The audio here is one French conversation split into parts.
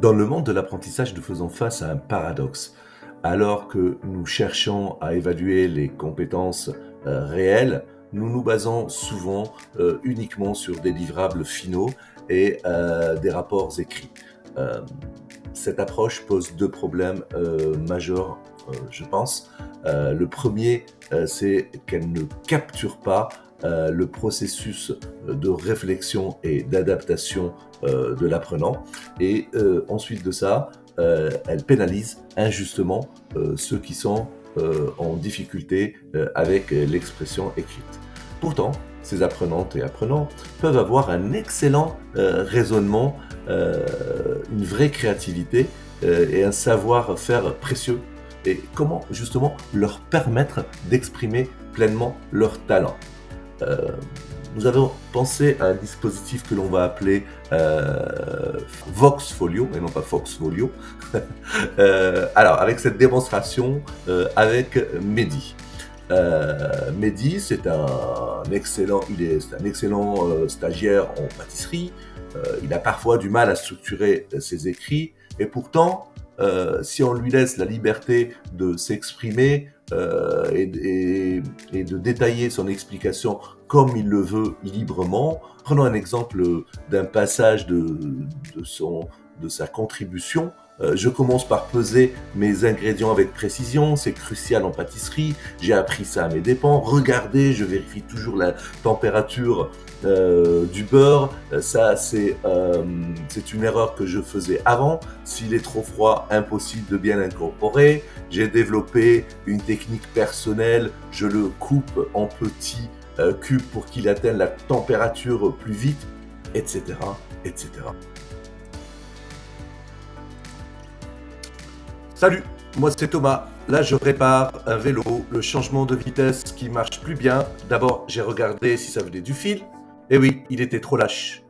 Dans le monde de l'apprentissage, nous faisons face à un paradoxe. Alors que nous cherchons à évaluer les compétences réelles, nous nous basons souvent uniquement sur des livrables finaux et des rapports écrits. Euh, Cette approche pose deux problèmes majeurs, je pense. Le premier, c'est qu'elle ne capture pas le processus de réflexion et d'adaptation de l'apprenant. Et ensuite de ça, elle pénalise injustement ceux qui sont en difficulté avec l'expression écrite. Pourtant, ces apprenantes et apprenants peuvent avoir un excellent raisonnement, une vraie créativité et un savoir-faire précieux. Et comment justement leur permettre d'exprimer pleinement leur talent. Euh, Nous avons pensé à un dispositif que l'on va appeler Voxfolio, et non pas Foxfolio. Alors, avec cette démonstration avec Mehdi. Mehdi, c'est un excellent stagiaire en pâtisserie. Il a parfois du mal à structurer ses écrits, et pourtant, si on lui laisse la liberté de s'exprimer et de détailler son explication comme il le veut librement, prenons un exemple d'un passage de sa contribution. Je commence par peser mes ingrédients avec précision, c'est crucial en pâtisserie, j'ai appris ça à mes dépens. Regardez, je vérifie toujours la température du beurre, ça c'est une erreur que je faisais avant. S'il est trop froid, impossible de bien l'incorporer. J'ai développé une technique personnelle, je le coupe en petits cubes pour qu'il atteigne la température plus vite, etc., etc. Salut, moi c'est Thomas. Là je répare un vélo, le changement de vitesse qui marche plus bien. D'abord j'ai regardé si ça venait du fil. Et oui, il était trop lâche.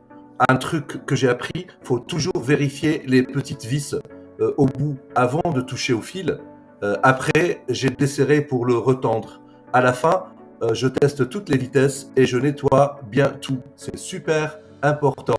Un truc que j'ai appris, faut toujours vérifier les petites vis au bout avant de toucher au fil. Après, j'ai desserré pour le retendre. À la fin, je teste toutes les vitesses et je nettoie bien tout. C'est super important.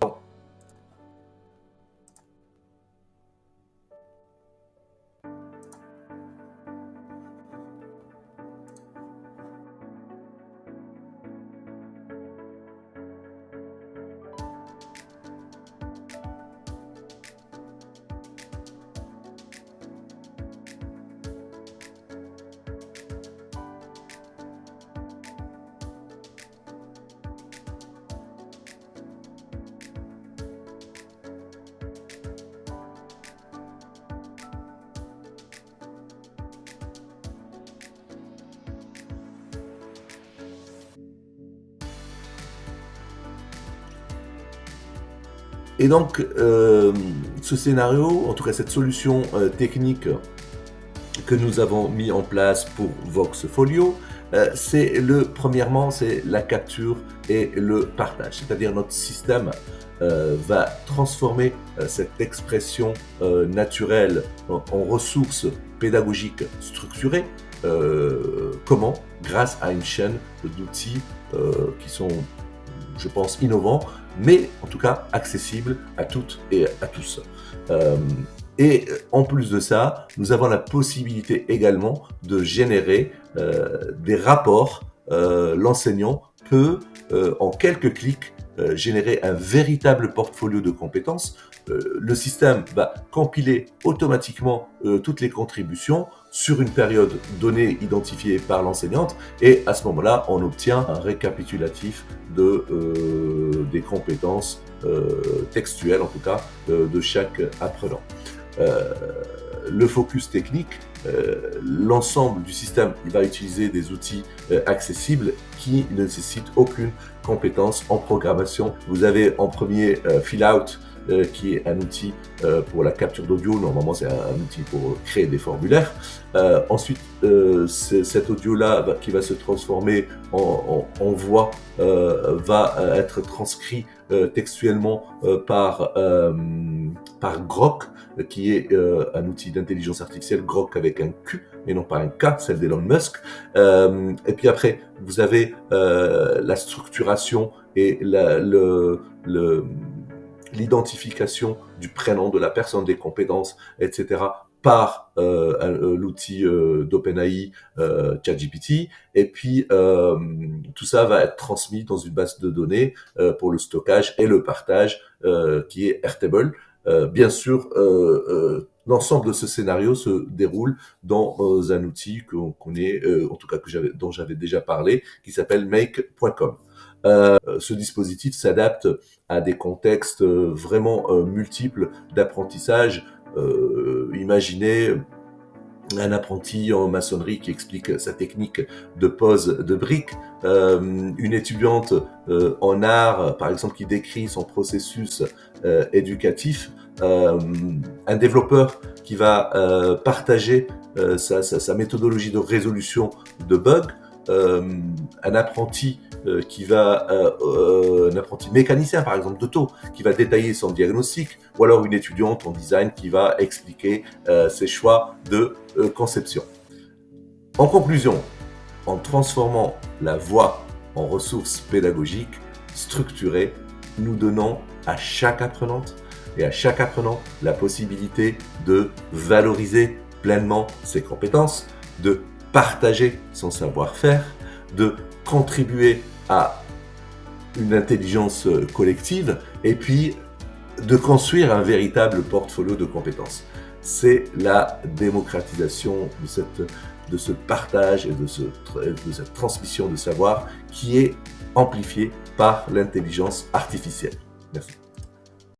Et donc, ce scénario, en tout cas cette solution technique que nous avons mis en place pour Voxfolio, premièrement, c'est la capture et le partage. C'est-à-dire notre système va transformer cette expression naturelle en ressources pédagogiques structurées. Comment? Grâce à une chaîne d'outils qui sont, je pense, innovants, mais en tout cas accessibles à toutes et à tous. Et en plus de ça, nous avons la possibilité également de générer des rapports. L'enseignant peut, en quelques clics, générer un véritable portfolio de compétences. Le système va compiler automatiquement toutes les contributions sur une période donnée identifiée par l'enseignante, et à ce moment-là, on obtient un récapitulatif des compétences textuelles, en tout cas, de chaque apprenant. Le focus technique, l'ensemble du système, il va utiliser des outils accessibles qui ne nécessitent aucune compétence en programmation. Vous avez en premier Fill-Out, qui est un outil pour la capture d'audio. Normalement, c'est un outil pour créer des formulaires. Ensuite, cet audio-là qui va se transformer en voix va être transcrit textuellement par Grok, qui est un outil d'intelligence artificielle, Grok avec un Q, mais non pas un K, celle d'Elon Musk. Et puis après, vous avez la structuration et l'identification du prénom de la personne, des compétences, etc., par l'outil d'OpenAI ChatGPT, et puis tout ça va être transmis dans une base de données pour le stockage et le partage qui est Airtable. Bien sûr, l'ensemble de ce scénario se déroule dans un outil qu'on connaît, en tout cas dont j'avais déjà parlé, qui s'appelle make.com. Ce dispositif s'adapte à des contextes vraiment multiples d'apprentissage. Imaginez un apprenti en maçonnerie qui explique sa technique de pose de briques, une étudiante en art, par exemple, qui décrit son processus éducatif, un développeur qui va partager sa méthodologie de résolution de bugs, un apprenti un apprenti mécanicien par exemple d'auto, qui va détailler son diagnostic, ou alors une étudiante en design qui va expliquer ses choix de conception. En conclusion, en transformant la voix en ressource pédagogique structurée, nous donnons à chaque apprenante et à chaque apprenant la possibilité de valoriser pleinement ses compétences, de partager son savoir-faire, de contribuer à une intelligence collective et puis de construire un véritable portfolio de compétences. C'est la démocratisation de ce partage et de cette transmission de savoir qui est amplifiée par l'intelligence artificielle. Merci.